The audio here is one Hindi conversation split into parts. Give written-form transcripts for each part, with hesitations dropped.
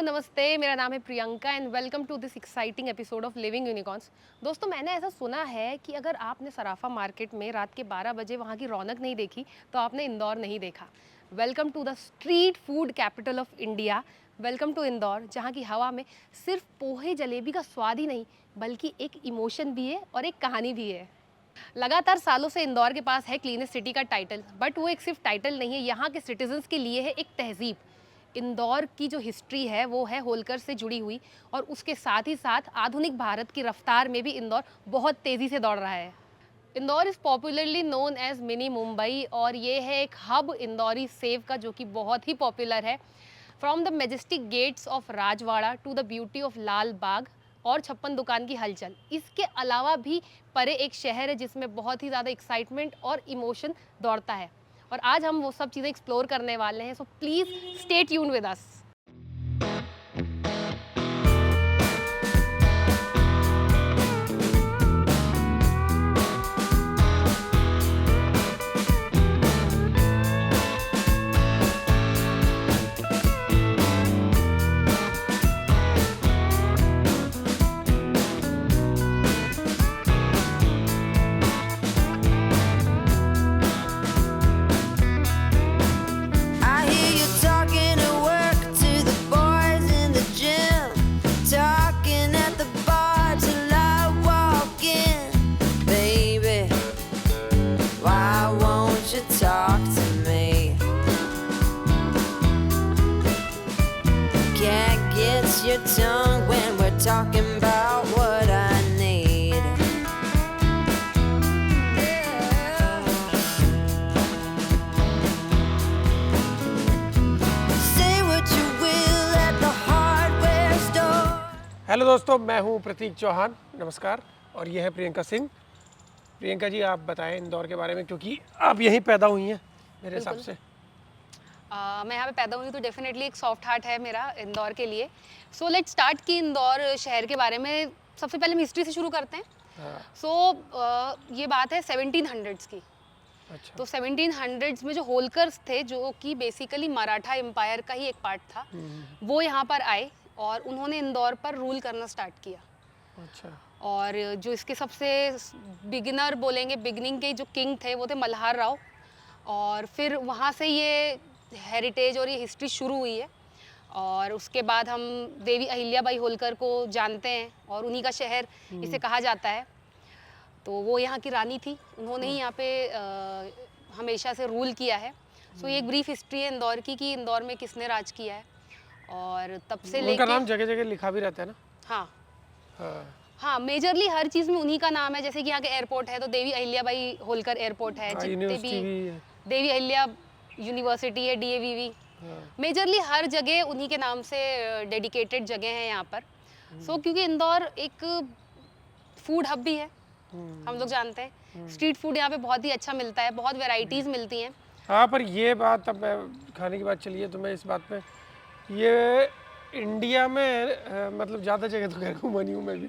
नमस्ते, मेरा नाम है Priyanka and welcome to this exciting episode of Living Unicorns. दोस्तों, मैंने ऐसा सुना है कि अगर आपने सराफा मार्केट में रात के 12 बजे वहाँ की रौनक नहीं देखी तो आपने इंदौर नहीं देखा। Welcome to the street food capital of India. Welcome to Indore, जहाँ की हवा में सिर्फ पोहे जलेबी का स्वाद ही नहीं बल्कि एक इमोशन भी है और एक कहानी भी है। लगातार सालों से इंदौर के पास है क्लीनेस्ट सिटी का टाइटल, बट वो एक सिर्फ टाइटल नहीं है, यहाँ के सिटीजन्स के लिए है एक तहजीब। इंदौर की जो हिस्ट्री है वो है होलकर से जुड़ी हुई, और उसके साथ ही साथ आधुनिक भारत की रफ्तार में भी इंदौर बहुत तेज़ी से दौड़ रहा है। Indore is popularly known as mini Mumbai, और ये है एक हब इंदौरी सेव का जो कि बहुत ही पॉपुलर है। From the majestic gates of Rajwada to the beauty of Lal Bagh और 56 दुकान की हलचल, इसके अलावा भी परे एक शहर है जिसमें बहुत ही ज़्यादा एक्साइटमेंट और इमोशन दौड़ता है। और आज हम वो सब चीज़ें एक्सप्लोर करने वाले हैं, so please stay tuned with us. I hear you talking at work to the boys in the gym, talking at the bar till I walk in. Baby, why won't you talk to me? Can't get your tongue when we're talking about what I need. Say what you will at the hardware store. Hello दोस्तों, मैं हूं प्रतीक चौहान। नमस्कार। और ये है प्रियंका सिंह। प्रियंका जी, आप बताएं इंदौर के बारे में, क्योंकि आप यहीं पैदा हुई हैं मेरे हिसाब से। मैं यहाँ पे पैदा हुई तो डेफिनेटली एक सॉफ्ट हार्ट है मेरा इंदौर के लिए। सो लेट्स स्टार्ट कि इंदौर शहर के बारे में सबसे पहले हम हिस्ट्री से शुरू करते हैं। हाँ, सो ये बात है 1700s की। अच्छा। तो 1700s में जो होलकर्स थे, जो कि बेसिकली मराठा एम्पायर का ही एक पार्ट था, वो यहाँ पर आए और उन्होंने इंदौर पर रूल करना स्टार्ट किया। अच्छा। और जो इसके सबसे बिगिनर बोलेंगे, बिगनिंग के जो किंग थे वो थे मल्हार राव। और फिर वहाँ से ये हेरिटेज और ये हिस्ट्री शुरू हुई है। और उसके बाद हम देवी अहिल्याबाई होलकर को जानते हैं, और उन्हीं का शहर इसे कहा जाता है। तो वो यहाँ की रानी थी, उन्होंने ही यहाँ पे हमेशा से रूल किया है। सो ये एक ब्रीफ हिस्ट्री है इंदौर की कि इंदौर में किसने राज किया है। और तब से उनका लेके नाम जगह जगह लिखा भी रहता है ना। हाँ हाँ, हाँ, मेजरली हर चीज़ में उन्हीं का नाम है। जैसे कि यहाँ के एयरपोर्ट है तो देवी अहिल्याबाई होलकर एयरपोर्ट है, हाँ, जितने यूनिवर्सिटी भी भी है। देवी अहिल्या यूनिवर्सिटी है, DAVV, हाँ, मेजरली हर जगह उन्हीं के नाम से डेडिकेटेड जगह है यहाँ पर। सो क्योंकि इंदौर एक फूड हब भी है, हम लोग जानते हैं। स्ट्रीट फूड यहाँ पे बहुत ही अच्छा मिलता है, बहुत वेराइटीज़ मिलती हैं। हाँ, पर ये बात, अब मैं खाने की बात चली है तो मैं इस बात पे, ये इंडिया में मतलब ज़्यादा जगह तो खैर घूमा नहीं हूँ मैं भी,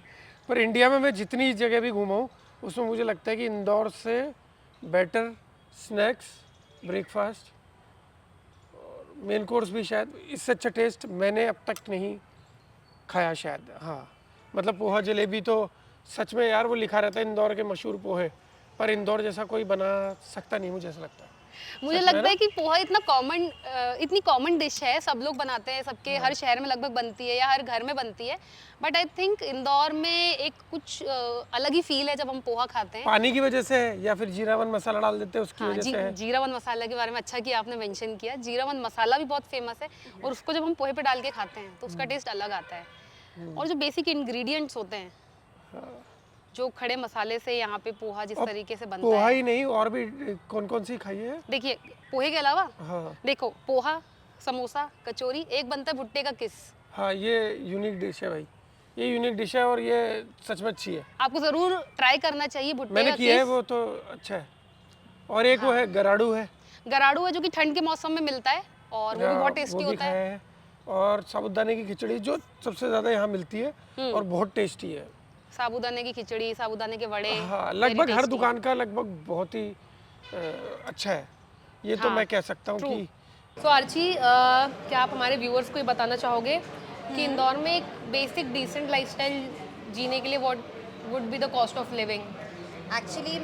पर इंडिया में मैं जितनी जगह भी घूमा हूँ उसमें मुझे लगता है कि इंदौर से बेटर स्नैक्स, ब्रेकफास्ट और मेन कोर्स भी शायद इससे अच्छा टेस्ट मैंने अब तक नहीं खाया शायद। हाँ, मतलब पोहा जलेबी तो सच में यार, वो लिखा रहता है इंदौर के मशहूर पोहे, पर इंदौर जैसा कोई बना सकता नहीं, मुझे ऐसा लगता है। मुझे सच में लगता है कि पोहा इतनी कॉमन डिश है, सब लोग बनाते हैं, सबके हर शहर में लगभग बनती है या हर घर में बनती है। बट आई थिंक इंदौर में एक कुछ अलग ही फील है जब हम पोहा खाते हैं। पानी की वजह से है या फिर जीरावन मसाला डाल देते हैं उसकी हाँ, वजह से है। जीरावन मसाला के बारे में अच्छा किया आपने मेंशन किया। जीरावन मसाला भी बहुत फेमस है, और उसको जब हम पोहे पे डाल के खाते हैं तो उसका टेस्ट अलग आता है। और जो बेसिक इंग्रेडिएंट्स होते हैं, जो खड़े मसाले से यहाँ पे पोहा जिस तरीके से बनता पोहा है। ही नहीं, और भी कौन कौन सी खाई है। देखिए, पोहे के अलावा हाँ देखो, पोहा, समोसा, कचौरी, एक बनता है भुट्टे का किस। हाँ, ये यूनिक डिश है भाई, ये यूनिक डिश है और ये सच में अच्छी है। आपको जरूर ट्राई करना चाहिए भुट्टे मैंने का किया है, किस। वो तो अच्छा है। और एक वो है गराड़ू है। गराड़ू है जो कि ठंड के मौसम में मिलता है, और वो भी हाँ, बहुत टेस्टी वो भी होता है। खाया है। और साबूदाने की खिचड़ी जो सबसे ज़्यादा यहाँ मिलती है और बहुत टेस्टी है। साबूदाने की खिचड़ी, साबूदाने के वड़े, हाँ, very लगभग हर tasty। दुकान का लगभग बहुत ही अच्छा है, ये तो हाँ, मैं कह सकता हूँ true। कि सो आर्ची, क्या आप हमारे व्यूअर्स को ये बताना चाहोगे कि इंदौर में एक बेसिक डिसेंट लाइफस्टाइल जीने के लिए what would be the cost of living? Actually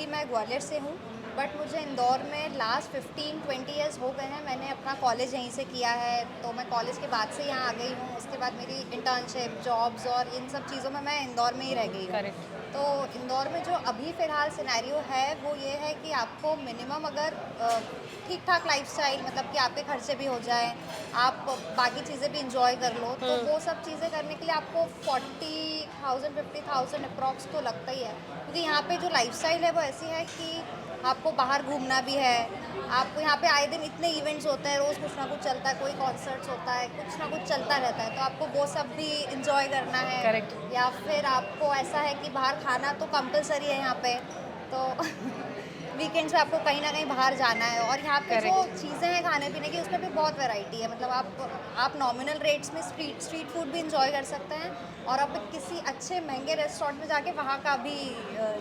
मैं ग्वालियर से हूँ, बट मुझे इंदौर में लास्ट 15-20 ईयर्स हो गए हैं। मैंने अपना कॉलेज यहीं से किया है, तो मैं कॉलेज के बाद से यहाँ आ गई हूँ। उसके बाद मेरी इंटर्नशिप, जॉब्स और इन सब चीज़ों में मैं इंदौर में ही रह गई हूँ। करेक्ट। तो इंदौर में जो अभी फ़िलहाल सिनेरियो है वो ये है कि आपको मिनिमम अगर ठीक ठाक लाइफस्टाइल, मतलब कि आपके खर्चे भी हो जाएं, आप बाकी चीज़ें भी इंजॉय कर लो, तो वो सब चीज़ें करने के लिए आपको 40,000 50,000 अप्रॉक्स तो लगता ही है। क्योंकि यहाँ पे जो लाइफस्टाइल है वो ऐसी है कि आपको बाहर घूमना भी है, आपको यहाँ पे आए दिन इतने इवेंट्स होते हैं, रोज़ कुछ ना कुछ चलता है, कोई कॉन्सर्ट्स होता है, कुछ ना कुछ चलता रहता है, तो आपको वो सब भी इंजॉय करना है। Correct. या फिर आपको ऐसा है कि बाहर खाना तो कंपलसरी है यहाँ पे, तो वीकेंड्स पे आपको कहीं ना कहीं बाहर जाना है। और यहाँ पे जो चीज़ें हैं खाने पीने की, उसमें भी बहुत वैरायटी है। मतलब आप नॉमिनल रेट्स में स्ट्रीट फूड भी इंजॉय कर सकते हैं, और आप किसी अच्छे महंगे रेस्टोरेंट में जाके वहाँ का भी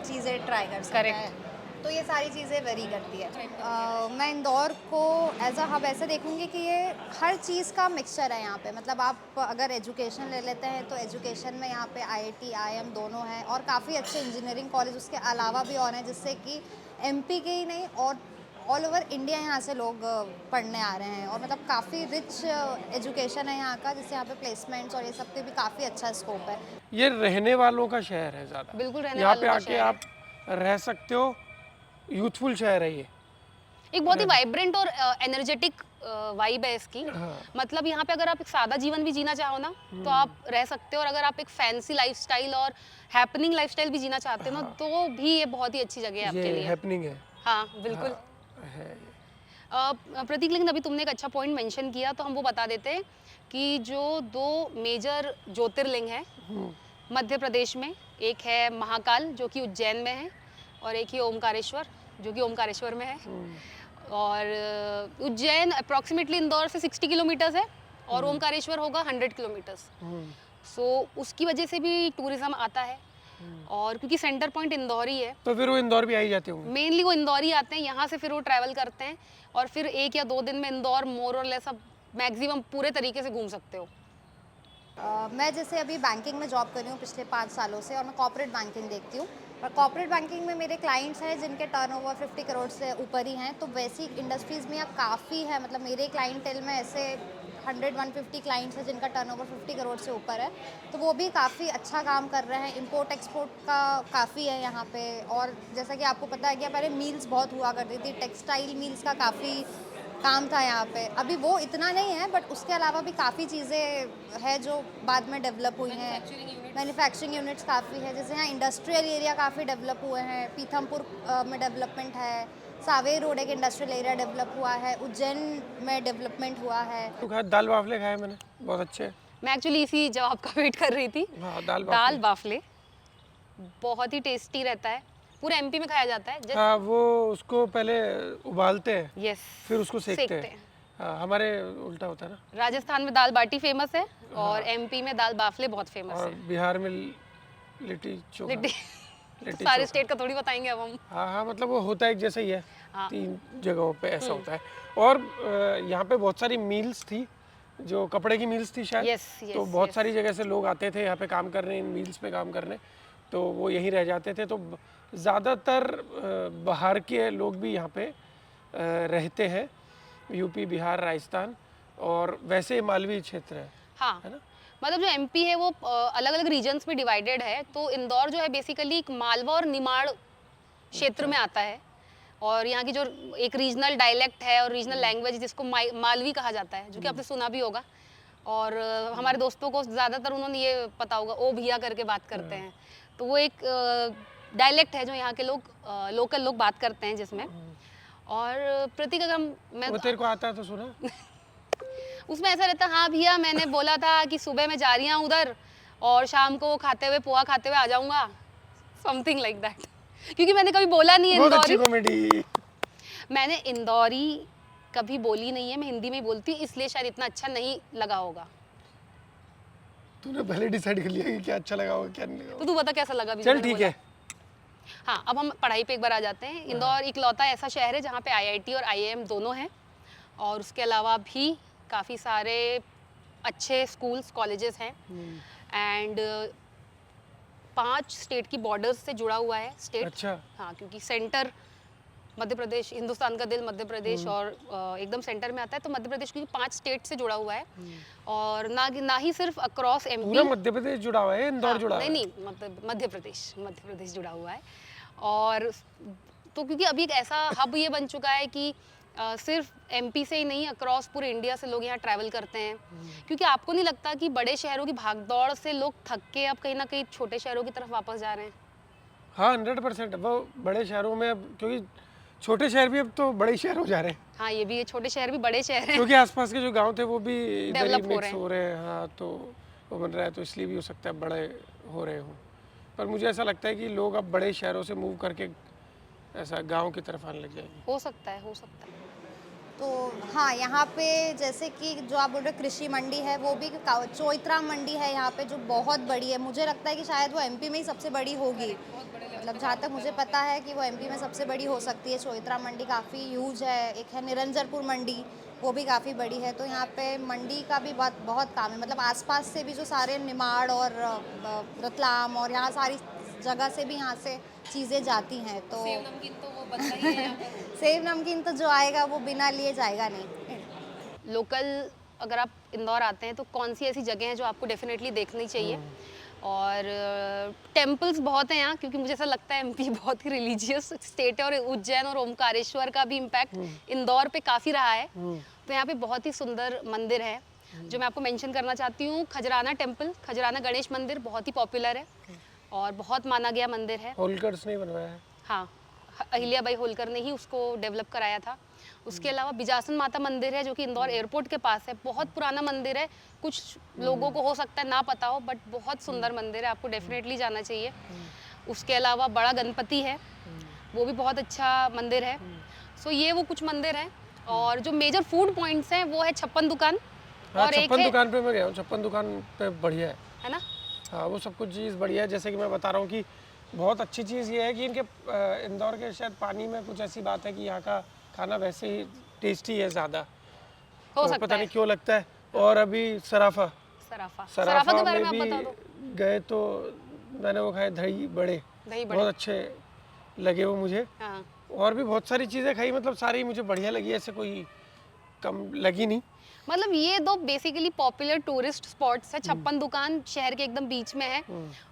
चीज़ें ट्राई कर सकते Correct. हैं। तो ये सारी चीज़ें वेरी करती है। मैं इंदौर को एज अ हब ऐसे देखूँगी कि ये हर चीज़ का मिक्सचर है यहाँ पे। मतलब आप अगर एजुकेशन ले लेते हैं तो एजुकेशन में यहाँ पे IIT IIM दोनों हैं, और काफ़ी अच्छे इंजीनियरिंग कॉलेज उसके अलावा भी और हैं, जिससे कि MP के ही नहीं और ऑल ओवर इंडिया यहाँ से लोग पढ़ने आ रहे हैं। और मतलब काफ़ी रिच एजुकेशन है यहाँ का, जिससे यहाँ पे प्लेसमेंट्स और ये सब पे भी काफ़ी अच्छा स्कोप है। ये रहने वालों का शहर है ज़्यादा। बिल्कुल रहने यहाँ पे वालों का आके शहर है। आप रह सकते हो, यूथफुल शहर है ये। एक बहुत ही वाइब्रेंट और एनर्जेटिक वाइब है इसकी। हाँ। मतलब यहाँ पे अगर आप एक सादा जीवन भी जीना चाहो ना तो आप रह सकते हो, और अगर आप एक फैंसी लाइफस्टाइल और हैपनिंग लाइफस्टाइल भी जीना चाहते हो ना, तो भी ये बहुत ही अच्छी जगह है आपके ये लिए। हैपनिंग है। हाँ बिल्कुल। है ये। प्रतीक, लेकिन अभी तुमने एक अच्छा पॉइंट मेंशन किया, तो हम वो बता देते हैं कि जो 2 मेजर ज्योतिर्लिंग हैं मध्य प्रदेश में, एक है महाकाल जो कि उज्जैन में है, और एक ही ओमकारेश्वर जो कि ओमकारेश्वर में है। और उज्जैन अप्रॉक्सीमेटली इंदौर से 60 किलोमीटर्स है, और ओमकारेश्वर होगा 100 किलोमीटर्स। सो उसकी वजह से भी टूरिज्म आता है, और क्योंकि सेंटर पॉइंट इंदौर ही है, तो फिर वो इंदौर भी आ ही जाते होंगे। मेनली वो इंदौर ही आते हैं। यहाँ से फिर वो ट्रैवल करते हैं, और फिर 1 या 2 दिन में इंदौर मोर और लेस आप मैक्सिमम पूरे तरीके से घूम सकते हो। मैं जैसे अभी बैंकिंग में जॉब कर रही हूँ पिछले 5 सालों से, और मैं कॉर्पोरेट बैंकिंग देखती हूँ। और कॉर्पोरेट बैंकिंग में मेरे क्लाइंट्स हैं जिनके टर्नओवर 50 करोड़ से ऊपर ही हैं। तो वैसी इंडस्ट्रीज़ में यहाँ काफ़ी है। मतलब मेरे क्लाइंटेल में ऐसे 100-150 क्लाइंट्स हैं जिनका टर्नओवर 50 करोड़ से ऊपर है। तो वो भी काफ़ी अच्छा काम कर रहे हैं। इंपोर्ट एक्सपोर्ट का काफ़ी है यहाँ पे। और जैसा कि आपको पता है कि पहले मिल्स बहुत हुआ करती थी, टेक्सटाइल मिल्स का काफ़ी काम था यहाँ पे। अभी वो इतना नहीं है, बट उसके अलावा भी काफ़ी चीज़ें हैं जो बाद में डेवलप हुई हैं। मैन्युफैक्चरिंग यूनिट्स काफ़ी है, जैसे यहाँ इंडस्ट्रियल एरिया काफ़ी डेवलप हुए हैं। पीथमपुर में डेवलपमेंट है, सावेर रोड एक इंडस्ट्रियल एरिया डेवलप हुआ है, उज्जैन में डेवलपमेंट हुआ है। तो खाया दाल बाफले खाए मैंने, बहुत अच्छे। मैं एक्चुअली इसी जवाब का वेट कर रही थी। हाँ, दाल दाल बाफले। बाफले बहुत ही टेस्टी रहता है, पूरे MP में खाया जाता है। हाँ, वो उसको पहले उबालते हैं, यस, फिर उसको सेकते हैं। हाँ, हमारे उल्टा होता है ना। राजस्थान में दाल बाटी फेमस है, और MP में दाल बाफले बहुत फेमस और है। बिहार में लिट्टी चोखा। लिट्टी लिट्टी सारे चोखा। स्टेट का थोड़ी बताएंगे अब हम। हाँ हाँ, मतलब वो होता है एक जैसा ही है। हाँ। 3 जगहों पे ऐसा होता है। और यहाँ पे बहुत सारी मील्स थी, जो कपड़े की मील्स थी शायद। Yes, तो yes, बहुत yes. सारी जगह से लोग आते थे यहाँ पे काम करने, इन मील्स पे काम करने, तो वो यहीं रह जाते थे। तो ज़्यादातर बाहर के लोग भी यहाँ पे रहते हैं, यूपी, बिहार, राजस्थान, और वैसे मालवी क्षेत्र है। हाँ, है ना? मतलब जो MP है वो अलग अलग रीजन्स में डिवाइडेड है। तो इंदौर जो है बेसिकली एक मालवा और निमाड़ क्षेत्र में आता है, और यहाँ की जो एक रीजनल डायलेक्ट है और रीजनल लैंग्वेज जिसको मालवी कहा जाता है, जो कि आपने सुना भी होगा। और हमारे दोस्तों को ज़्यादातर उन्होंने ये पता होगा, ओ भैया करके बात करते हैं। तो वो एक डायलेक्ट है जो यहाँ के लोग लोकल लोग बात करते हैं जिसमें। और प्रतीक, अगर मैं वो तेरे को आता है तो सुना। उसमें ऐसा रहता, हाँ भैया मैंने बोला था कि सुबह मैं जा रही हूँ उधर, और शाम को खाते हुए पोहा खाते हुए आ जाऊँगा, समथिंग लाइक दैट। क्योंकि मैंने कभी बोला नहीं है बहुत अच्छी इंदौरी। कॉमेडी। मैंने इंदौरी कभी बोली नहीं है, मैं हिंदी में ही बोलती हूँ, इसलिए शायद इतना अच्छा नहीं लगा होगा। तूने पहले डिसाइड कर लिया कि क्या अच्छा लगा होगा क्या नहीं लगा तो तू बता कैसा लगा अभी होगा। जो चल मैंने ठीक है। बोला? हाँ, अब हम पढ़ाई पे एक बार आ जाते हैं। इंदौर इकलौता ऐसा शहर है जहाँ पे IIT और IIM दोनों हैं, और उसके अलावा भी काफ़ी सारे अच्छे स्कूल्स कॉलेजेस हैं एंड 5 स्टेट की बॉर्डर्स से जुड़ा हुआ है स्टेट। अच्छा। हाँ, क्योंकि सेंटर मध्य प्रदेश, हिंदुस्तान का दिल मध्य प्रदेश और एकदम सेंटर में आता है, तो मध्य प्रदेश क्योंकि 5 स्टेट से जुड़ा हुआ है और ना ही सिर्फ अक्रॉस एमपी। पूरा मध्य प्रदेश जुड़ा हुआ है, इंदौर जुड़ा हुआ है? नहीं, मतलब मध्य प्रदेश जुड़ा हुआ है। और तो क्योंकि अभी एक ऐसा हब ये बन चुका है कि सिर्फ एमपी से ही नहीं, अक्रॉस पूरे इंडिया से लोग यहाँ ट्रैवल करते हैं। क्योंकि आपको नहीं लगता कि बड़े शहरों की भागदौड़ से लोग थक के अब कहीं ना कहीं छोटे शहरों की तरफ वापस जा रहे हैं? हाँ, 100%। वो बड़े शहरों में अब, क्योंकि छोटे शहर भी अब तो बड़े शहर हो जा रहे हैं। हाँ, ये भी है, छोटे शहर भी बड़े शहर हैं। क्योंकि आसपास के जो गांव थे वो भी इधर ही Develop हो मिक्स हो रहे हैं। हाँ, तो वो बन रहा है, तो इसलिए भी हो सकता है बड़े हो रहे हों। पर मुझे ऐसा लगता है कि लोग अब बड़े शहरों से मूव करके ऐसा गांव की तरफ आने लग जाएंगे। हो सकता है। तो हाँ, यहाँ पे जैसे कि जो आप बोल रहे कृषि मंडी है, वो भी चोइत्रा मंडी है यहाँ पे, जो बहुत बड़ी है। मुझे लगता है कि शायद वो एमपी में ही सबसे बड़ी होगी। मतलब जहाँ तक मुझे पता है कि वो एमपी में सबसे बड़ी हो सकती है। चोइत्रा मंडी काफ़ी ह्यूज है। एक है निरंजनपुर मंडी, वो भी काफ़ी बड़ी है। तो यहाँ पे मंडी का भी बहुत काम है। मतलब आसपास से भी जो सारे निमाड़ और रतलाम और यहाँ सारी जगह से भी यहाँ से चीज़ें जाती हैं। तो सेव नमकीन तो वो बनता ही है यहाँ पे। सेव नमकीन तो जो आएगा वो बिना लिए जाएगा नहीं। लोकल अगर आप इंदौर आते हैं तो कौन सी ऐसी जगह हैं जो आपको डेफिनेटली देखनी चाहिए? और टेम्पल्स बहुत हैं यहाँ, क्योंकि मुझे ऐसा लगता है एमपी बहुत ही रिलीजियस स्टेट है और उज्जैन और ओमकारेश्वर का भी इम्पैक्ट इंदौर पे काफ़ी रहा है। तो यहाँ पे बहुत ही सुंदर मंदिर है जो मैं आपको मेंशन करना चाहती हूँ। खजराना टेम्पल, खजराना गणेश मंदिर बहुत ही पॉपुलर है और बहुत माना गया मंदिर है। होलकर्स ने बनवाया है? हाँ, अहिल्याबाई होलकर ने ही उसको डेवलप कराया था। उसके अलावा बिजासन माता मंदिर है जो कि इंदौर एयरपोर्ट के पास है। बहुत पुराना मंदिर है, कुछ लोगों को हो सकता है ना पता हो, बट बहुत सुंदर मंदिर है, आपको डेफिनेटली जाना चाहिए। उसके अलावा बड़ा गणपति है, वो भी बहुत अच्छा मंदिर है। सो ये वो कुछ मंदिर हैं। और जो मेजर फूड पॉइंट्स हैं वो है छप्पन दुकान। हाँ, और एक छप्पन है, दुकान पे मैं गया हूँ। छप्पन दुकान पे बढ़िया है ना? हाँ, वो सब कुछ चीज़ बढ़िया है। जैसे कि मैं बता रहा हूँ कि बहुत अच्छी चीज़ ये है कि इनके इंदौर के शायद पानी में कुछ ऐसी बात है कि यहाँ का खाना वैसे ही टेस्टी है ज़्यादा। हो तो सकता पता है। नहीं क्यों लगता है। और अभी सराफा सराफा के बारे में आप भी बता दो। गए तो मैंने वो खाए दही बड़े, दही बहुत बड़े, अच्छे लगे वो मुझे। हाँ। और भी बहुत सारी चीज़ें खाई, मतलब सारी मुझे बढ़िया लगी, ऐसे कोई कम लगी नहीं। मतलब ये दो बेसिकली पॉपुलर टूरिस्ट स्पॉट्स है। छप्पन दुकान शहर के एकदम बीच में है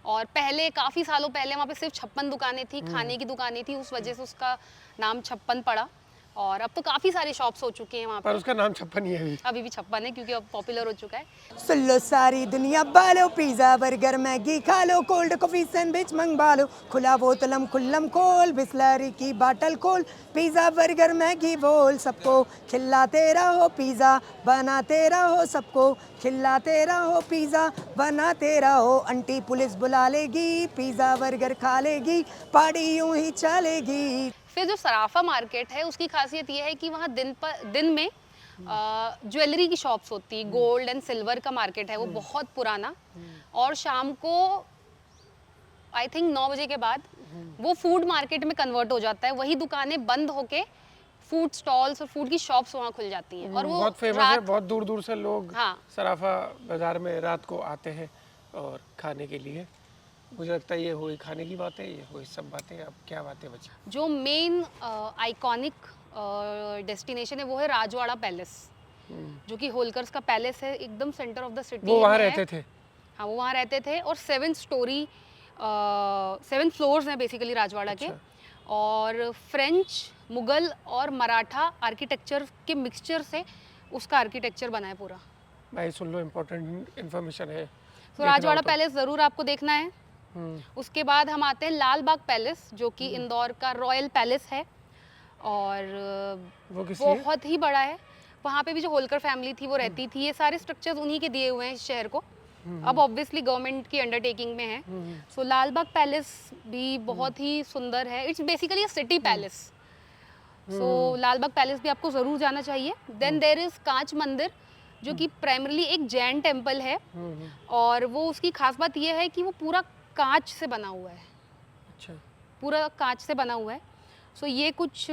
और पहले काफ़ी सालों पहले वहाँ पे सिर्फ छप्पन दुकानें थी, खाने की दुकानें थी, उस वजह से उसका नाम छप्पन पड़ा। और अब तो काफ़ी सारे शॉप्स हो चुके हैं वहाँ पर पे। उसका नाम छप्पन ही है अभी भी छप्पन है क्योंकि अब पॉपुलर हो चुका है। सुन लो सारी दुनिया बालो, पिज्जा बर्गर मैगी खा लो, कोल्ड कॉफी सैंडविच मंगवा लो, खुला बोतलम खुल्लम खोल, बिस्लरी की बाटल खोल, पिज्जा बर्गर मैगी बोल, सबको खिलाते रहो पिज्जा बनाते रहो, सबको खिलाते रहो पिज्जा बनाते रहो। आंटी पुलिस बुला लेगी, पिज्जा बर्गर खा लेगी, पार्टी यूं ही चलेगी। फिर जो सराफा मार्केट है उसकी खासियत ये है कि वहाँ दिन में ज्वेलरी की शॉप्स होती है, गोल्ड एंड सिल्वर का मार्केट है वो बहुत पुराना। और शाम को आई थिंक 9 बजे के बाद वो फूड मार्केट में कन्वर्ट हो जाता है। वही दुकानें बंद होके फूड स्टॉल्स और फूड की शॉप्स वहाँ खुल जाती हैं। और वो बहुत फेमस है, बहुत दूर दूर से लोग हाँ। सराफा बाजार में रात को आते हैं और खाने के लिए। मुझे लगता है ये हुई खाने की बातें, ये हुई सब बातें। अब क्या बातें बची? जो मेन आइकॉनिक डेस्टिनेशन है वो है राजवाड़ा पैलेस, जो कि होलकर्स का पैलेस है, एकदम सेंटर ऑफ द सिटी। वो वहाँ रहते थे? हाँ, वो वहाँ रहते थे। और 7 फ्लोर्स हैं बेसिकली राजवाड़ा के। और फ्रेंच, मुगल और मराठा आर्किटेक्चर के मिक्सचर से उसका आर्किटेक्चर बना है पूरा। भाई सुन लो, इम्पोर्टेंट इन्फॉर्मेशन है। तो राजवाड़ा पैलेस ज़रूर आपको देखना है। उसके बाद हम आते हैं लाल बाग पैलेस, जो कि इंदौर का रॉयल पैलेस है और वो किसकी है? बहुत ही बड़ा है। वहाँ पे भी जो होलकर फैमिली थी वो रहती थी। ये सारे स्ट्रक्चर्स उन्हीं के दिए हुए हैं इस शहर को। अब ऑब्वियसली गवर्नमेंट की अंडरटेकिंग में है। सो लाल बाग पैलेस भी बहुत ही सुंदर है। It's basically a city palace. So Lal Bagh palace भी आपको ज़रूर जाना चाहिए। देन देयर इज़ कांच मंदिर, जो कि प्राइमरली एक जैन टेम्पल है और वो उसकी खास बात यह है कि वो पूरा कांच से बना हुआ है। अच्छा। पूरा कांच से बना हुआ है। सो ये कुछ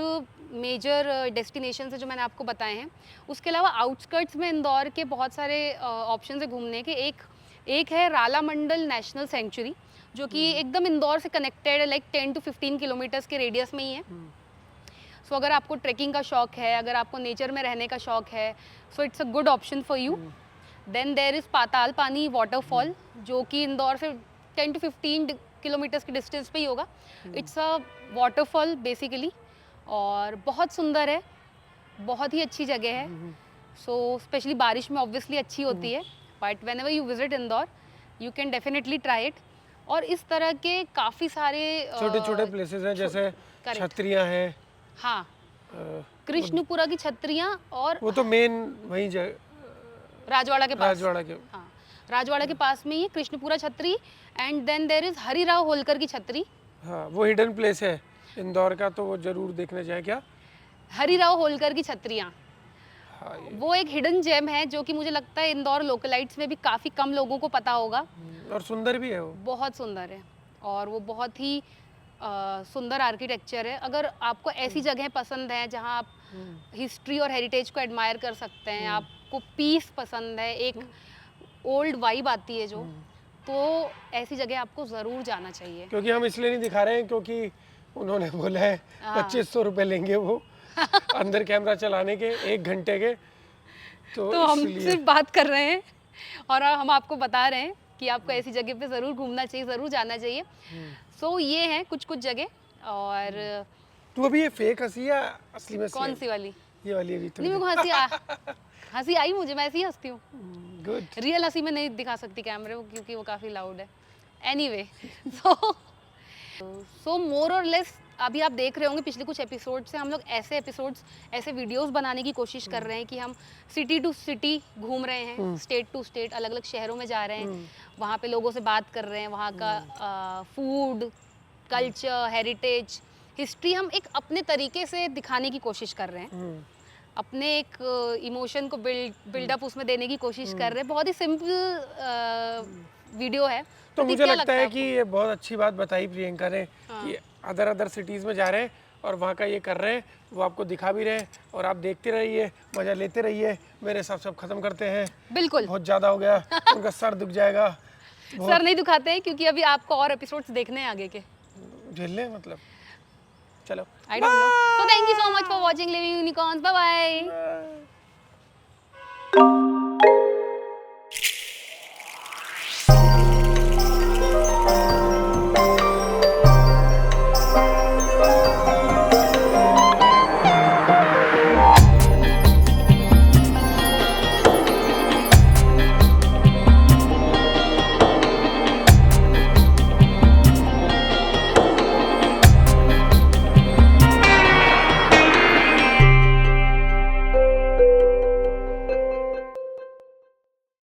मेजर डेस्टिनेशन है जो मैंने आपको बताए हैं। उसके अलावा आउटस्कर्ट्स में इंदौर के बहुत सारे ऑप्शन है घूमने के। एक है राला मंडल नेशनल सेंचुरी, जो कि एकदम इंदौर से कनेक्टेड है, लाइक 10 to 15 किलोमीटर्स के रेडियस में ही है। सो अगर आपको ट्रैकिंग का शौक है, अगर आपको नेचर में रहने का शौक है, so it's a good option for you. Then there is Patalpani waterfall, जो कि इंदौर से 10 to 15 किलोमीटर्स की डिस्टेंस पे ही होगा। इट्स अ वाटरफॉल बेसिकली, और बहुत सुंदर है, बहुत ही अच्छी जगह है। सो स्पेशली बारिश में ऑब्वियसली अच्छी होती है, but when ever you visit Indore you can definitely try it. और इस तरह के काफ़ी सारे छोटे छोटे प्लेसेस हैं, जैसे correct. छतरियाँ हैं। हाँ, अ, कृष्णपुरा की छतरियाँ, और वो तो मेन वहीं राजवाड़ा के पास। राजवाड़ा के। हाँ, राजवाड़ा के पास में ही कृष्णपुरा छतरी, and then there is Harirao Holkar की छतरी। हाँ, वो हिडन प्लेस है इंदौर का, तो वो जरूर देखने जाए। क्या? हरिराव होलकर की छतरियाँ, हाँ, वो एक हिडन जेम है जो कि मुझे लगता है इंदौर लोकलाइट्स में भी काफ़ी कम लोगों को पता होगा। और सुंदर भी है वो। बहुत सुंदर है, और वो बहुत ही सुंदर आर्किटेक्चर है। अगर आपको ऐसी जगह पसंद है जहाँ आप हिस्ट्री और हेरिटेज को एडमायर कर सकते हैं, आपको पीस पसंद है, एक ओल्ड वाइब आती है जो, तो ऐसी जगह आपको ज़रूर जाना चाहिए। क्योंकि हम इसलिए नहीं दिखा रहे हैं क्योंकि उन्होंने बोला है 2500 रुपये लेंगे वो अंदर कैमरा चलाने के 1 घंटे के, तो हम इसलिए। सिर्फ बात कर रहे हैं और हम आपको बता रहे हैं कि आपको ऐसी जगह पे ज़रूर घूमना चाहिए, ज़रूर जाना चाहिए। सो ये हैं कुछ कुछ जगह। और तू अभी ये फेक हंसी या असली में कौन सी वाली? ये वाली अभी नहीं, मेरे को हंसी आई मुझे, मैं ऐसी ही हंसती हूँ। गुड। रियल हंसी में नहीं दिखा सकती कैमरे को, क्योंकि वो काफ़ी लाउड है। एनीवे, सो मोर और लेस अभी आप देख रहे होंगे पिछले कुछ एपिसोड से हम लोग ऐसे वीडियोस बनाने की कोशिश कर रहे हैं कि हम सिटी टू सिटी घूम रहे हैं, स्टेट टू स्टेट, अलग अलग शहरों में जा रहे हैं, वहाँ पे लोगों से बात कर रहे हैं, वहाँ का फूड, कल्चर, हेरिटेज, हिस्ट्री हम एक अपने तरीके से दिखाने की कोशिश कर रहे हैं। अपने एक इमोशन को बिल्डअप उसमें देने की कोशिश कर रहे हैं। बहुत ही सिंपल वीडियो है। तो प्रतीक, मुझे क्या लगता है आपको? कि ये बहुत अच्छी बात बताई प्रियंका ने कि अदर सिटीज़ में जा रहे हैं और वहाँ का ये कर रहे हैं, वो आपको दिखा भी रहे हैं, और आप देखते रहिए, मज़ा लेते रहिए। मेरे हिसाब से अब ख़त्म करते हैं, बिल्कुल। बहुत ज़्यादा हो गया, उनका सर दुख जाएगा। सर नहीं दुखाते हैं, क्योंकि अभी आपको और एपिसोड्स देखने हैं आगे के। झेलने मतलब। चलो, I don't know. So thank you so much for watching Living Unicorns. Bye bye.